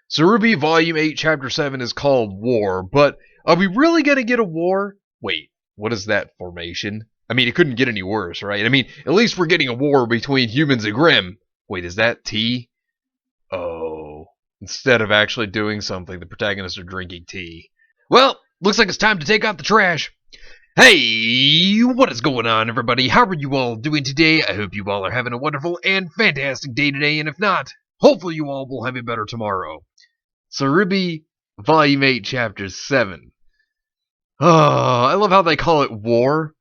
So RWBY Volume 8, Chapter 7 is called War, but are we really going to get a war? Wait, what is that formation? I mean, it couldn't get any worse, right? I mean, at least we're getting a war between humans and Grimm. Wait, is that tea? Oh, instead of actually doing something, the protagonists are drinking tea. Well, looks like it's time to take out the trash. Hey, what is going on, everybody? How are you all doing today? I hope you all are having a wonderful and fantastic day today, and if not, hopefully you all will have a better tomorrow. So RWBY Volume 8, Chapter 7. Oh, I love how they call it war,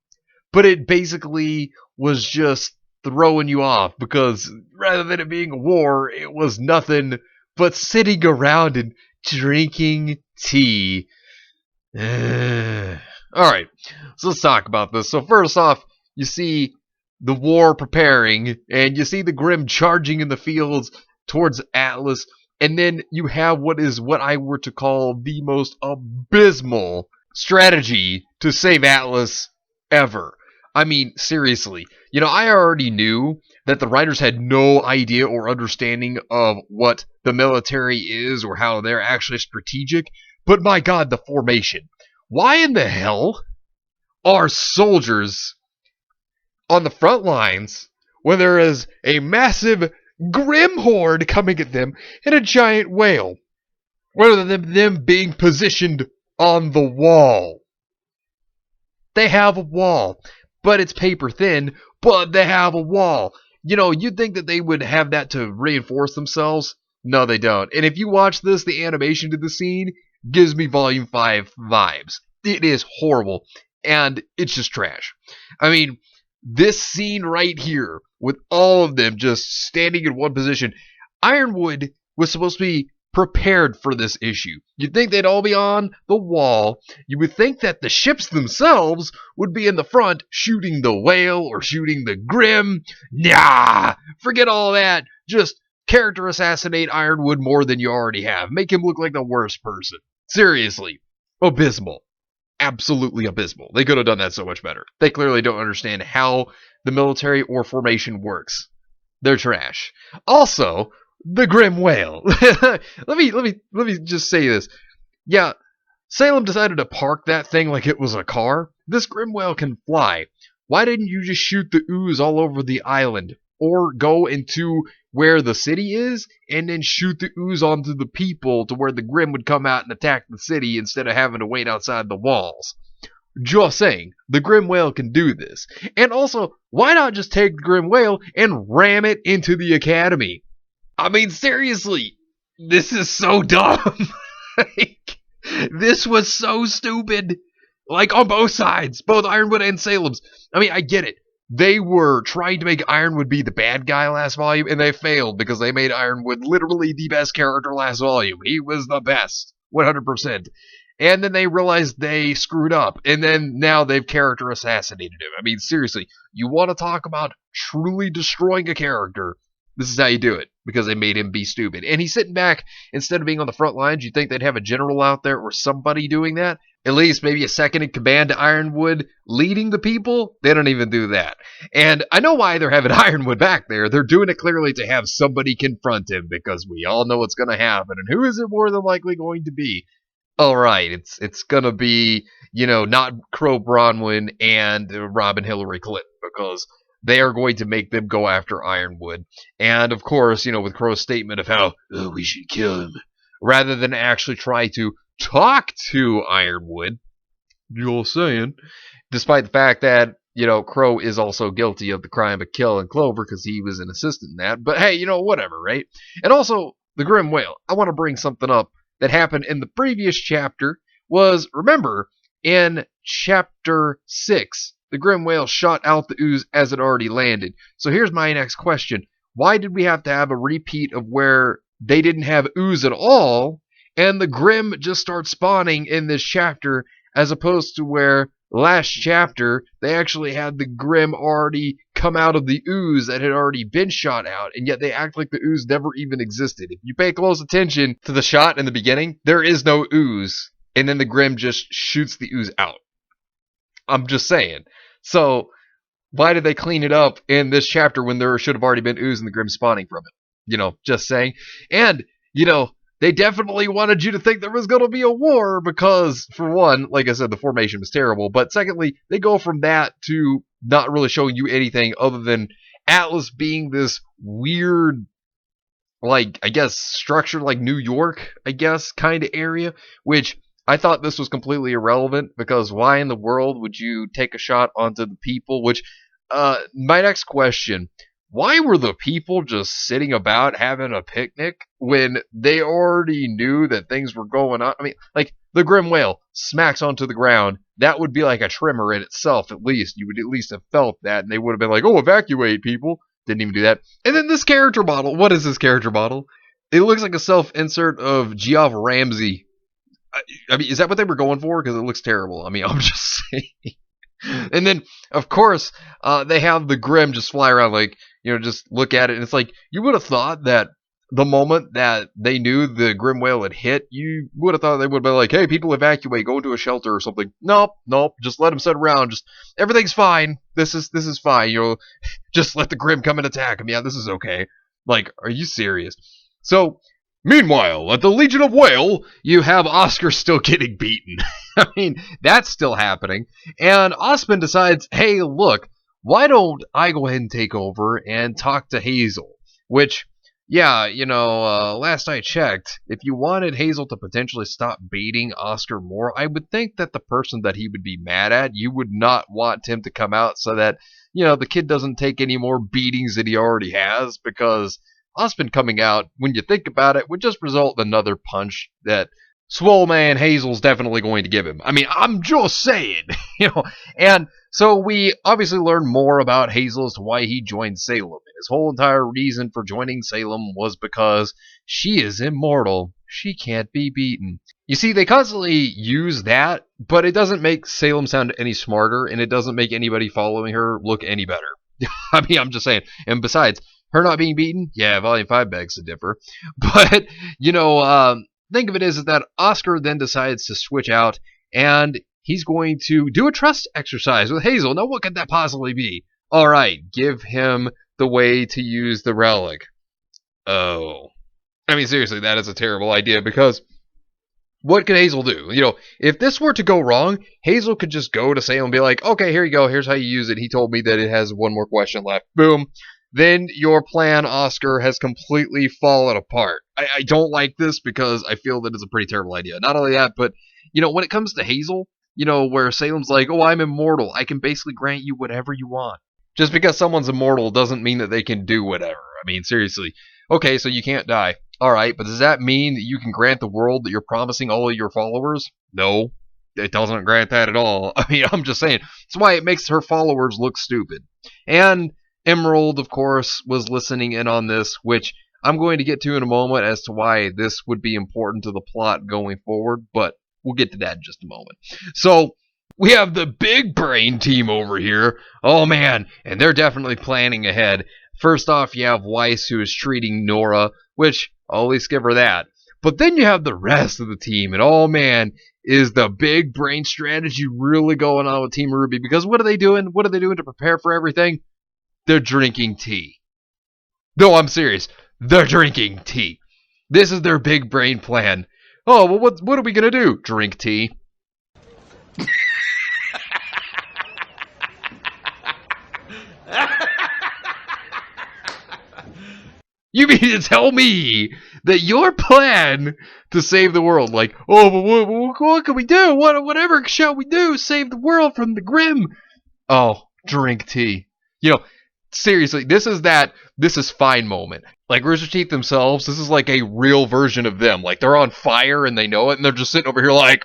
but it basically was just throwing you off, because rather than it being a war, it was nothing but sitting around and drinking tea. Alright, so let's talk about this. So first off, you see the war preparing, and you see the Grimm charging in the fields towards Atlas, and then you have what I were to call the most abysmal strategy to save Atlas ever. I mean, seriously. You know, I already knew that the writers had no idea or understanding of what the military is or how they're actually strategic, but my god, the formation. Why in the hell are soldiers on the front lines when there is a massive Grimm horde coming at them and a giant whale, rather than them being positioned on the wall? They have a wall, but it's paper thin, but they have a wall. You know, you'd think that they would have that to reinforce themselves. No, they don't. And if you watch this, the animation to the scene gives me Volume 5 vibes. It is horrible, and it's just trash. I mean, this scene right here, with all of them just standing in one position, Ironwood was supposed to be prepared for this issue. You'd think they'd all be on the wall. You would think that the ships themselves would be in the front shooting the whale or shooting the Grimm. Nah, forget all that. Just character assassinate Ironwood more than you already have. Make him look like the worst person. Seriously, abysmal. Absolutely abysmal. They could have done that so much better. They clearly don't understand how the military or formation works. They're trash. Also, the Grimm whale. let me just say this. Yeah, Salem decided to park that thing like it was a car. This Grimm whale can fly. Why didn't you just shoot the ooze all over the island? Or go into where the city is and then shoot the ooze onto the people to where the Grimm would come out and attack the city instead of having to wait outside the walls? Just saying, the Grimm whale can do this. And also, why not just take the Grimm whale and ram it into the academy? I mean, seriously, this is so dumb. Like, this was so stupid. Like, on both sides, both Ironwood and Salem's. I mean, I get it. They were trying to make Ironwood be the bad guy last volume, and they failed because they made Ironwood literally the best character last volume. He was the best, 100%. And then they realized they screwed up, and then now they've character assassinated him. I mean, seriously, you want to talk about truly destroying a character, this is how you do it, because they made him be stupid. And he's sitting back, instead of being on the front lines, you'd think they'd have a general out there or somebody doing that. At least maybe a second in command to Ironwood leading the people. They don't even do that. And I know why they're having Ironwood back there. They're doing it clearly to have somebody confront him, because we all know what's going to happen. And who is it more than likely going to be? All right, it's going to be, you know, not Crow Bronwyn and Robin Hillary Clinton, because they are going to make them go after Ironwood. And of course, you know, with Crow's statement of how, oh, we should kill him, rather than actually try to talk to Ironwood, you're saying, despite the fact that, you know, Crow is also guilty of the crime of killing Clover because he was an assistant in that. But hey, you know, whatever, right? And also, the Grimm whale. I want to bring something up that happened in the previous chapter. Was, remember, in chapter 6, the Grimm whale shot out the ooze as it already landed. So here's my next question. Why did we have to have a repeat of where they didn't have ooze at all, and the Grimm just start spawning in this chapter, as opposed to where last chapter they actually had the Grimm already come out of the ooze that had already been shot out, and yet they act like the ooze never even existed? If you pay close attention to the shot in the beginning, there is no ooze, and then the Grimm just shoots the ooze out. I'm just saying. So, why did they clean it up in this chapter when there should have already been ooze and the Grimm spawning from it? You know, just saying. And, you know, they definitely wanted you to think there was going to be a war because, for one, like I said, the formation was terrible. But secondly, they go from that to not really showing you anything other than Atlas being this weird, like, I guess, structure like New York, I guess, kind of area, which I thought this was completely irrelevant because why in the world would you take a shot onto the people? Which, my next question, why were the people just sitting about having a picnic when they already knew that things were going on? I mean, like, the Grim Whale smacks onto the ground. That would be like a tremor in itself, at least. You would at least have felt that, and they would have been like, oh, evacuate, people. Didn't even do that. And then this character model. What is this character model? It looks like a self-insert of Geoff Ramsey. I mean, is that what they were going for? Because it looks terrible. I mean, I'm just saying. And then, of course, they have the Grim just fly around, like, just look at it. And it's like, you would have thought that the moment that they knew the Grim Whale had hit, you would have thought they would have been like, hey, people evacuate, go into a shelter or something. Nope, just let them sit around. Just, everything's fine. This is fine. Just let the Grim come and attack him. Yeah, this is okay. Like, are you serious? So, meanwhile, at the Legion of Whale, you have Oscar still getting beaten. I mean, that's still happening. And Osmond decides, hey, look, why don't I go ahead and take over and talk to Hazel? Which, yeah, last I checked, if you wanted Hazel to potentially stop beating Oscar more, I would think that the person that he would be mad at, you would not want him to come out so that, the kid doesn't take any more beatings that he already has, because Osmond coming out, when you think about it, would just result in another punch that Swole Man Hazel's definitely going to give him. I mean, I'm just saying, And so we obviously learn more about Hazel as to why he joined Salem. And his whole entire reason for joining Salem was because she is immortal. She can't be beaten. You see, they constantly use that, but it doesn't make Salem sound any smarter, and it doesn't make anybody following her look any better. I mean, I'm just saying. And besides, her not being beaten, yeah, Volume 5 begs to differ. But, think of it as that Oscar then decides to switch out, and he's going to do a trust exercise with Hazel. Now, what could that possibly be? All right, give him the way to use the relic. Oh. I mean, seriously, that is a terrible idea, because what could Hazel do? If this were to go wrong, Hazel could just go to Salem and be like, okay, here you go, here's how you use it. He told me that it has one more question left. Boom. Then your plan, Oscar, has completely fallen apart. I don't like this because I feel that it's a pretty terrible idea. Not only that, but, when it comes to Hazel, where Salem's like, oh, I'm immortal. I can basically grant you whatever you want. Just because someone's immortal doesn't mean that they can do whatever. I mean, seriously. Okay, so you can't die. All right, but does that mean that you can grant the world that you're promising all of your followers? No, it doesn't grant that at all. I mean, I'm just saying. That's why it makes her followers look stupid. And Emerald, of course, was listening in on this, which I'm going to get to in a moment as to why this would be important to the plot going forward, but we'll get to that in just a moment. So, we have the big brain team over here. Oh man, and they're definitely planning ahead. First off, you have Weiss, who is treating Nora, which I'll at least give her that. But then you have the rest of the team, and oh man, is the big brain strategy really going on with Team RWBY? Because what are they doing? What are they doing to prepare for everything? They're drinking tea. No, I'm serious. They're drinking tea. This is their big brain plan. Oh, well, what are we going to do? Drink tea. You mean to tell me that your plan to save the world, like, oh, but what can we do? Whatever shall we do? Save the world from the Grim. Oh, drink tea. Seriously, this is fine moment. Like Rooster Teeth themselves, this is like a real version of them. Like they're on fire and they know it, and they're just sitting over here like,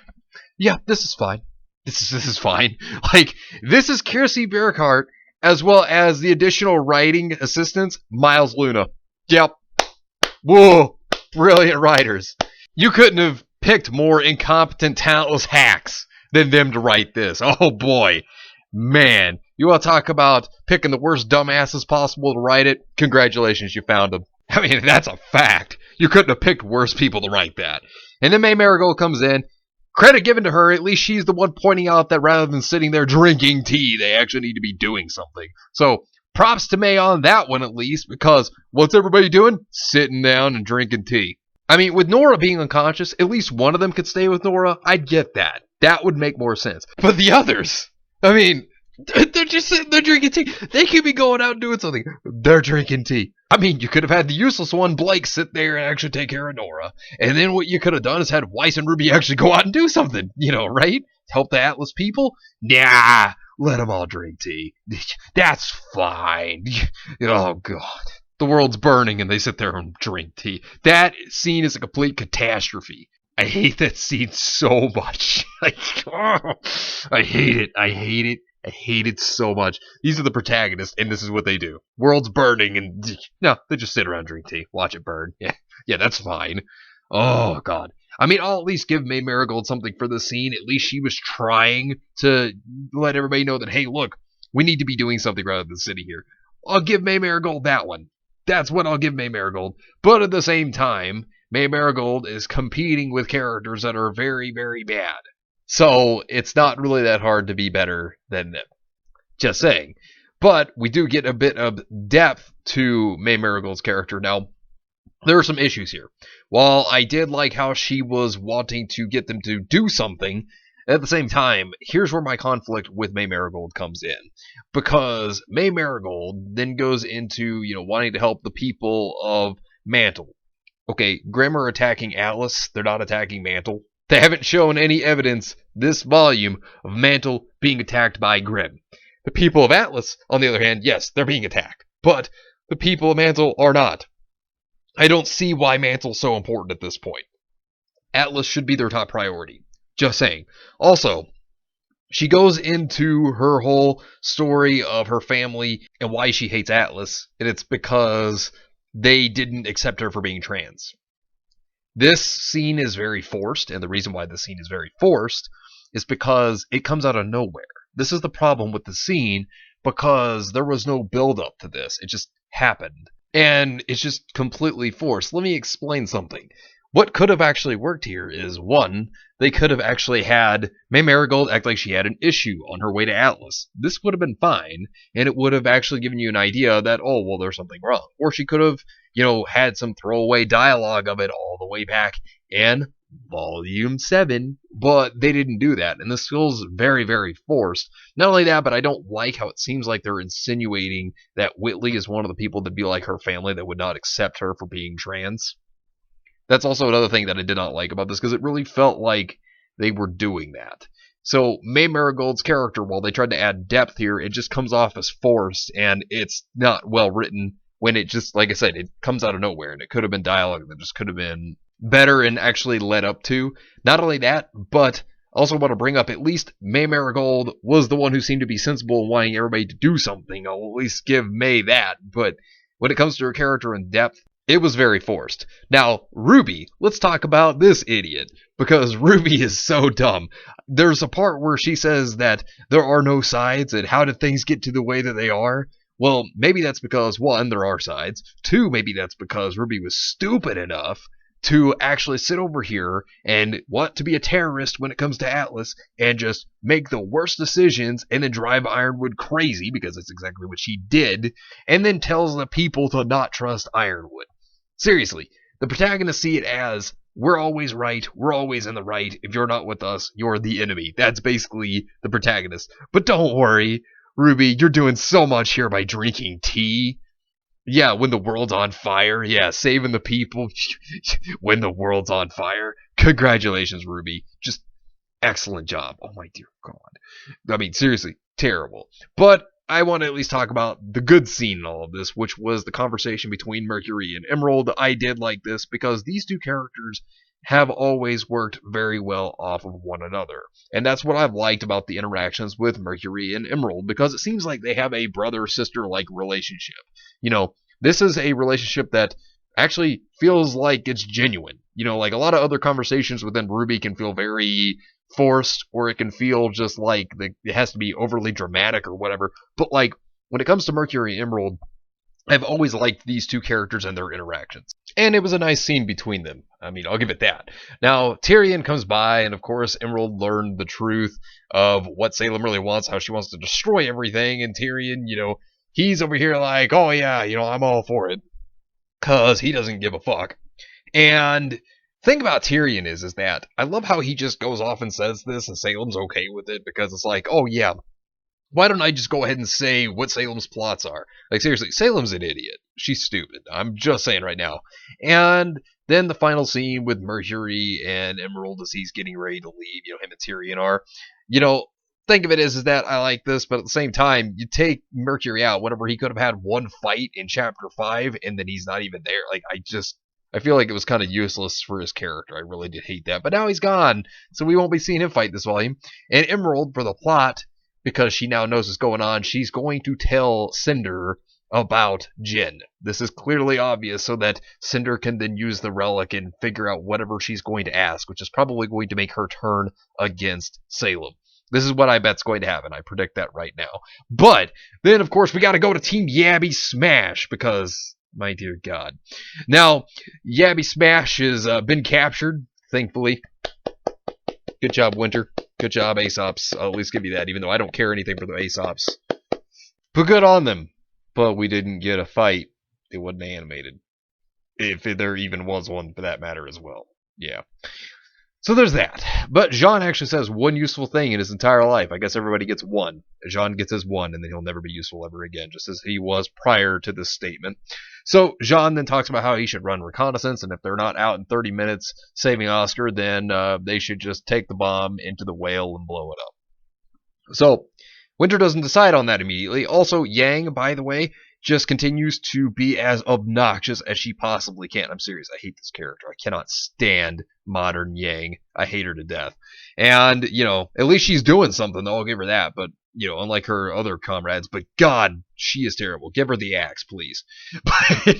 yeah, this is fine. This is fine. Like, this is Kiersey Burkhart, as well as the additional writing assistants, Miles Luna. Yep. Whoa. Brilliant writers. You couldn't have picked more incompetent, talentless hacks than them to write this. Oh boy. Man. You want to talk about picking the worst dumbasses possible to write it? Congratulations, you found them. I mean, that's a fact. You couldn't have picked worse people to write that. And then May Marigold comes in. Credit given to her, at least she's the one pointing out that rather than sitting there drinking tea, they actually need to be doing something. So, props to May on that one at least, because what's everybody doing? Sitting down and drinking tea. I mean, with Nora being unconscious, at least one of them could stay with Nora. I'd get that. That would make more sense. But the others, I mean, they're just sitting there drinking tea. They could be going out and doing something. They're drinking tea. I mean, you could have had the useless one, Blake, sit there and actually take care of Nora. And then what you could have done is had Weiss and RWBY actually go out and do something, right? Help the Atlas people? Nah, let them all drink tea. That's fine. Oh, God. The world's burning and they sit there and drink tea. That scene is a complete catastrophe. I hate that scene so much. I hate it. I hate it. I hate it so much. These are the protagonists, and this is what they do. World's burning, and no, they just sit around, drink tea, watch it burn. Yeah, that's fine. Oh, God. I mean, I'll at least give May Marigold something for this scene. At least she was trying to let everybody know that, hey, look, we need to be doing something rather than sitting here. I'll give May Marigold that one. That's what I'll give May Marigold. But at the same time, May Marigold is competing with characters that are very, very bad. So it's not really that hard to be better than them. Just saying. But we do get a bit of depth to May Marigold's character. Now, there are some issues here. While I did like how she was wanting to get them to do something, at the same time, here's where my conflict with May Marigold comes in. Because May Marigold then goes into, wanting to help the people of Mantle. Okay, Grimm are attacking Atlas. They're not attacking Mantle. They haven't shown any evidence this volume of Mantle being attacked by Grimm. The people of Atlas, on the other hand, yes, they're being attacked. But the people of Mantle are not. I don't see why Mantle's so important at this point. Atlas should be their top priority. Just saying. Also, she goes into her whole story of her family and why she hates Atlas, and it's because they didn't accept her for being trans. This scene is very forced, and the reason why this scene is very forced is because it comes out of nowhere. This is the problem with the scene, because there was no build-up to this. It just happened. And it's just completely forced. Let me explain something. What could have actually worked here is, one, they could have actually had May Marigold act like she had an issue on her way to Atlas. This would have been fine, and it would have actually given you an idea that, oh, well, there's something wrong. Or she could have, had some throwaway dialogue of it all the way back in Volume 7, but they didn't do that, and this feels very, very forced. Not only that, but I don't like how it seems like they're insinuating that Whitley is one of the people that'd be like her family that would not accept her for being trans. That's also another thing that I did not like about this, because it really felt like they were doing that. So May Marigold's character, while they tried to add depth here, it just comes off as forced, and it's not well written when it just, like I said, it comes out of nowhere, and it could have been dialogue that just could have been better and actually led up to. Not only that, but also want to bring up at least May Marigold was the one who seemed to be sensible and wanting everybody to do something. I'll at least give May that, but when it comes to her character in depth, it was very forced. Now, RWBY, let's talk about this idiot, because RWBY is so dumb. There's a part where she says that there are no sides, and how did things get to the way that they are? Well, maybe that's because, one, there are sides. Two, maybe that's because RWBY was stupid enough to actually sit over here and want to be a terrorist when it comes to Atlas and just make the worst decisions and then drive Ironwood crazy, because that's exactly what she did, and then tells the people to not trust Ironwood. Seriously, the protagonists see it as, we're always right, we're always in the right, if you're not with us, you're the enemy. That's basically the protagonist. But don't worry, RWBY, you're doing so much here by drinking tea. Yeah, when the world's on fire. Yeah, saving the people when the world's on fire. Congratulations, RWBY. Just excellent job. Oh my dear God. I mean, seriously, terrible. But I want to at least talk about the good scene in all of this, which was the conversation between Mercury and Emerald. I did like this because these two characters have always worked very well off of one another. And that's what I've liked about the interactions with Mercury and Emerald, because it seems like they have a brother-sister-like relationship. This is a relationship that actually feels like it's genuine. Like a lot of other conversations within RWBY can feel very forced, or it can feel just like it has to be overly dramatic or whatever. But like when it comes to Mercury and Emerald, I've always liked these two characters and their interactions. And it was a nice scene between them. I mean, I'll give it that. Now, Tyrion comes by, and of course, Emerald learned the truth of what Salem really wants, how she wants to destroy everything, and Tyrion, he's over here like, oh yeah, I'm all for it. 'Cause he doesn't give a fuck. And thing about Tyrion is that I love how he just goes off and says this, and Salem's okay with it because it's like, oh yeah, why don't I just go ahead and say what Salem's plots are? Like, seriously, Salem's an idiot. She's stupid. I'm just saying right now. And then the final scene with Mercury and Emerald as he's getting ready to leave, him and Tyrion are, you know, think of it as is that I like this, but at the same time, you take Mercury out, whenever he could have had one fight in chapter 5, and then he's not even there. Like, I feel like it was kind of useless for his character. I really did hate that. But now he's gone, so we won't be seeing him fight this volume. And Emerald, for the plot, because she now knows what's going on, she's going to tell Cinder about Jin. This is clearly obvious so that Cinder can then use the relic and figure out whatever she's going to ask, which is probably going to make her turn against Salem. This is what I bet's going to happen. I predict that right now. But then, of course, we got to go to Team Yabba Smash because, my dear God. Now, Yabba Smash has been captured, thankfully. Good job, Winter. Good job, Aesops. I'll at least give you that, even though I don't care anything for the Aesops. But good on them. But we didn't get a fight. It wasn't animated. If there even was one, for that matter, as well. Yeah. So there's that. But Jean actually says one useful thing in his entire life. I guess everybody gets one. Jean gets his one, and then he'll never be useful ever again, just as he was prior to this statement. So Jean then talks about how he should run reconnaissance, and if they're not out in 30 minutes saving Oscar, then they should just take the bomb into the whale and blow it up. So Winter doesn't decide on that immediately. Also, Yang, by the way, just continues to be as obnoxious as she possibly can. I'm serious. I hate this character. I cannot stand modern Yang. I hate her to death. And, at least she's doing something, though. I'll give her that. But, unlike her other comrades. But, God, she is terrible. Give her the axe, please. But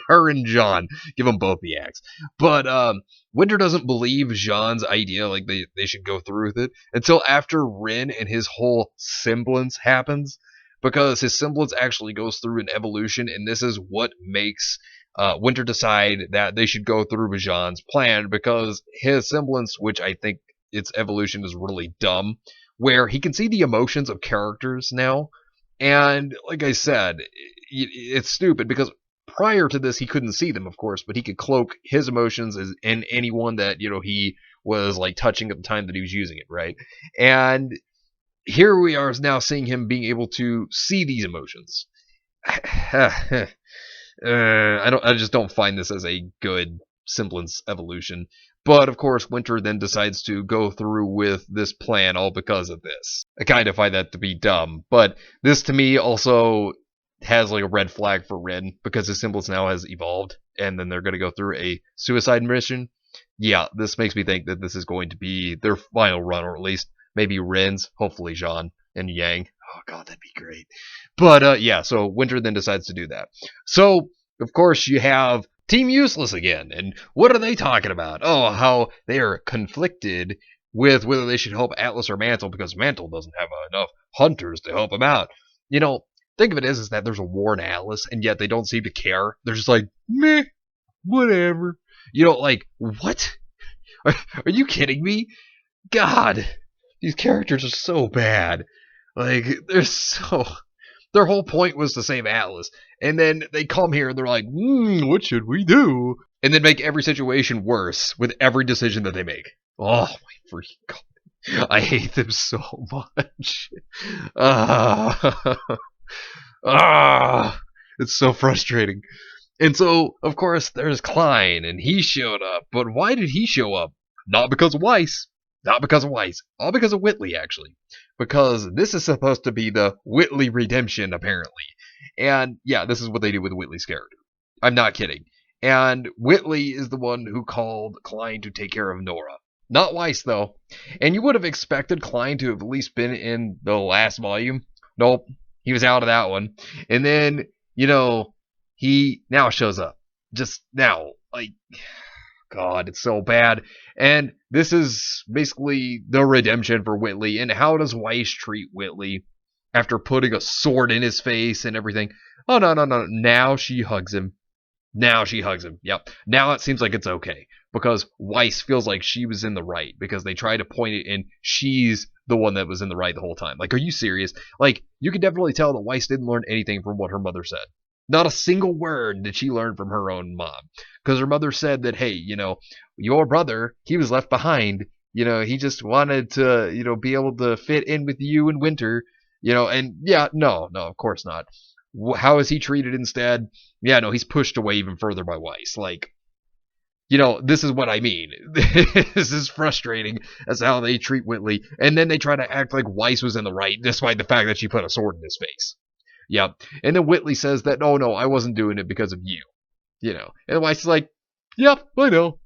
her and Jean, give them both the axe. But, Winter doesn't believe Jean's idea, like they should go through with it, until after Rin and his whole semblance happens. Because his semblance actually goes through an evolution, and this is what makes Winter decide that they should go through with Jean's plan, because his semblance, which I think its evolution is really dumb, where he can see the emotions of characters now, and like I said, it's stupid, because prior to this he couldn't see them, of course, but he could cloak his emotions in anyone that, he was like touching at the time that he was using it, right? And here we are now seeing him being able to see these emotions. I just don't find this as a good semblance evolution. But of course, Winter then decides to go through with this plan all because of this. I kind of find that to be dumb, but this to me also has like a red flag for Rin, because his semblance now has evolved, and then they're going to go through a suicide mission. Yeah, this makes me think that this is going to be their final run, or at least maybe Rin's, hopefully Jean and Yang. Oh god, that'd be great. But yeah, so Winter then decides to do that. So, of course, you have Team Useless again. And what are they talking about? Oh, how they are conflicted with whether they should help Atlas or Mantle, because Mantle doesn't have enough hunters to help him out. Think of it as that there's a war in Atlas, and yet they don't seem to care. They're just like, meh, whatever. Like, what? Are you kidding me? God. These characters are so bad. Like, their whole point was to save Atlas. And then they come here and they're like, what should we do? And then make every situation worse with every decision that they make. Oh, my freaking God. I hate them so much. It's so frustrating. And so, of course, there's Klein, and he showed up. But why did he show up? Not because of Weiss. Not because of Weiss. All because of Whitley, actually. Because this is supposed to be the Whitley redemption, apparently. And, yeah, this is what they do with Whitley's character. I'm not kidding. And Whitley is the one who called Klein to take care of Nora. Not Weiss, though. And you would have expected Klein to have at least been in the last volume. Nope. He was out of that one. And then, he now shows up. Just now. Like, God, it's so bad. And this is basically the redemption for Whitley. And how does Weiss treat Whitley after putting a sword in his face and everything? Oh, no. Now she hugs him. Yep. Now it seems like it's okay. Because Weiss feels like she was in the right. Because they try to point it and she's the one that was in the right the whole time. Like, are you serious? Like, you can definitely tell that Weiss didn't learn anything from what her mother said. Not a single word did she learn from her own mom. Because her mother said that, hey, your brother, he was left behind. He just wanted to, be able to fit in with you in winter. And yeah, no, of course not. How is he treated instead? Yeah, no, he's pushed away even further by Weiss. Like, this is what I mean. This is frustrating as how they treat Whitley. And then they try to act like Weiss was in the right, despite the fact that she put a sword in his face. Yeah. And then Whitley says that, oh, no, I wasn't doing it because of you. And Weiss is like, yep, I know.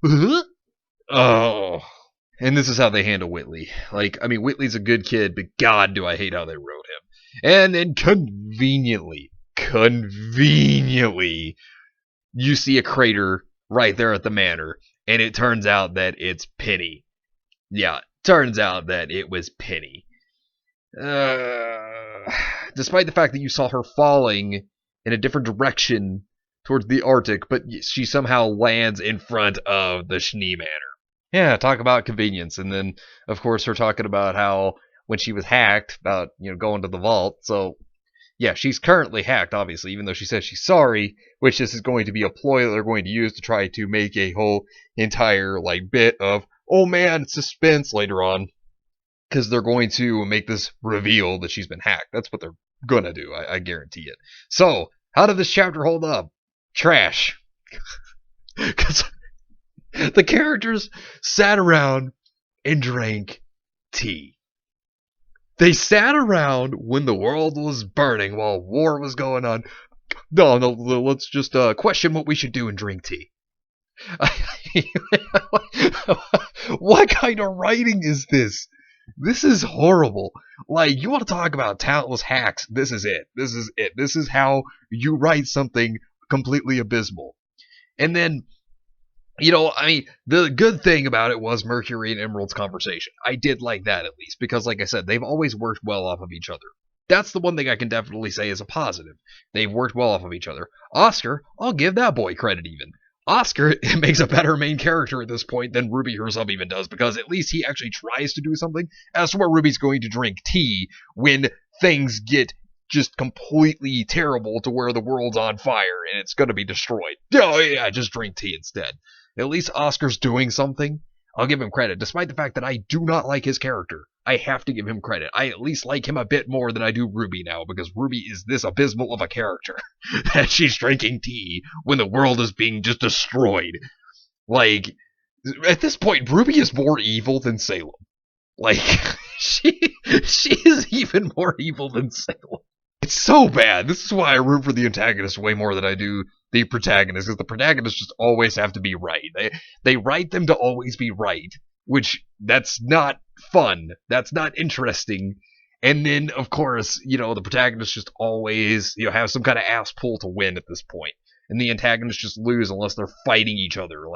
Oh. And this is how they handle Whitley. Like, I mean, Whitley's a good kid, but God, do I hate how they wrote him. And then conveniently, you see a crater right there at the manor, and it turns out that it's Penny. Yeah, turns out that it was Penny. Despite the fact that you saw her falling in a different direction towards the Arctic, but she somehow lands in front of the Schnee Manor. Yeah, talk about convenience. And then, of course, her talking about how when she was hacked, about, going to the vault. So, yeah, she's currently hacked, obviously, even though she says she's sorry, which this is going to be a ploy that they're going to use to try to make a whole entire, bit of, oh man, suspense later on. Because they're going to make this reveal that she's been hacked. That's what they're gonna do, I guarantee it. So, how did this chapter hold up? Trash. Because the characters sat around and drank tea. They sat around when the world was burning while war was going on. No, let's just question what we should do and drink tea. What kind of writing is this? This is horrible. You want to talk about talentless hacks? This is it. This is how you write something completely abysmal. And then, the good thing about it was Mercury and Emerald's conversation. I did like that, at least, because, like I said, they've always worked well off of each other. That's the one thing I can definitely say is a positive. They've worked well off of each other. Oscar, I'll give that boy credit even. Oscar makes a better main character at this point than Ruby herself even does, because at least he actually tries to do something, as to where Ruby's going to drink tea when things get just completely terrible to where the world's on fire and it's going to be destroyed. Oh yeah, just drink tea instead. At least Oscar's doing something. I'll give him credit, despite the fact that I do not like his character. I have to give him credit. I at least like him a bit more than I do Ruby now, because Ruby is this abysmal of a character that she's drinking tea when the world is being just destroyed. At this point, Ruby is more evil than Salem. She is even more evil than Salem. It's so bad. This is why I root for the antagonist way more than I do the protagonist, because the protagonists just always have to be right. They write them to always be right, which that's not fun. That's not interesting. And then, of course, the protagonists just always, have some kind of ass pull to win at this point. And the antagonists just lose unless they're fighting each other.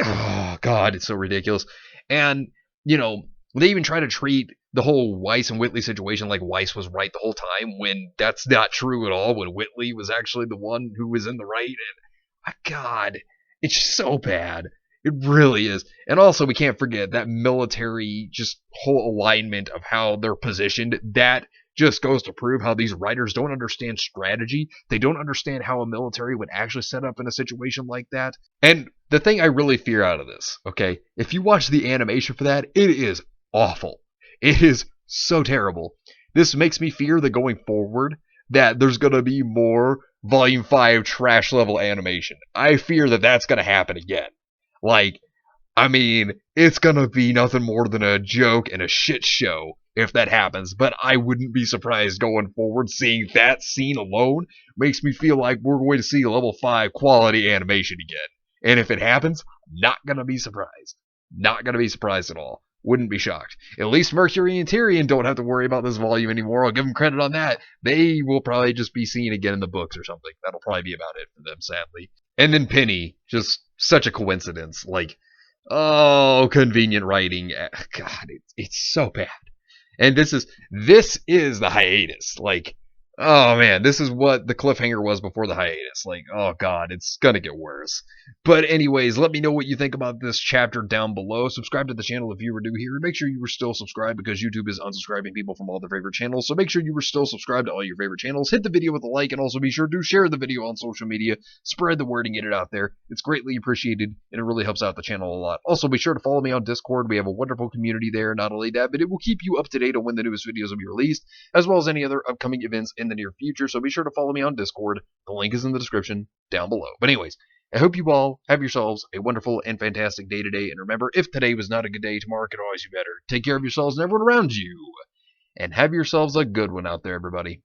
Oh, God, it's so ridiculous. And, they even try to treat the whole Weiss and Whitley situation like Weiss was right the whole time, when that's not true at all, when Whitley was actually the one who was in the right. And, God, it's so bad. It really is. And also, we can't forget that military, just whole alignment of how they're positioned. That just goes to prove how these writers don't understand strategy. They don't understand how a military would actually set up in a situation like that. And the thing I really fear out of this, okay, if you watch the animation for that, it is awful. It is so terrible. This makes me fear that going forward, that there's going to be more Volume 5 trash level animation. I fear that that's going to happen again. It's going to be nothing more than a joke and a shit show if that happens, but I wouldn't be surprised going forward. Seeing that scene alone makes me feel like we're going to see level 5 quality animation again. And if it happens, not going to be surprised. Not going to be surprised at all. Wouldn't be shocked. At least Mercury and Tyrion don't have to worry about this volume anymore. I'll give them credit on that. They will probably just be seen again in the books or something. That'll probably be about it for them, sadly. And then Penny, just such a coincidence. Convenient writing. God, it's so bad. And this is the hiatus. Oh man, this is what the cliffhanger was before the hiatus. Like, oh god, it's gonna get worse. But anyways, let me know what you think about this chapter down below. Subscribe to the channel if you were new here. Make sure you were still subscribed because YouTube is unsubscribing people from all their favorite channels. So make sure you were still subscribed to all your favorite channels. Hit the video with a like and also be sure to share the video on social media. Spread the word and get it out there. It's greatly appreciated and it really helps out the channel a lot. Also, be sure to follow me on Discord. We have a wonderful community there. Not only that, but it will keep you up to date on when the newest videos will be released, as well as any other upcoming events in the near future. So be sure to follow me on Discord. The link is in the description down below. But anyways, I hope you all have yourselves a wonderful and fantastic day today. And remember, if today was not a good day, tomorrow could always be better. Take care of yourselves and everyone around you. And have yourselves a good one out there, everybody.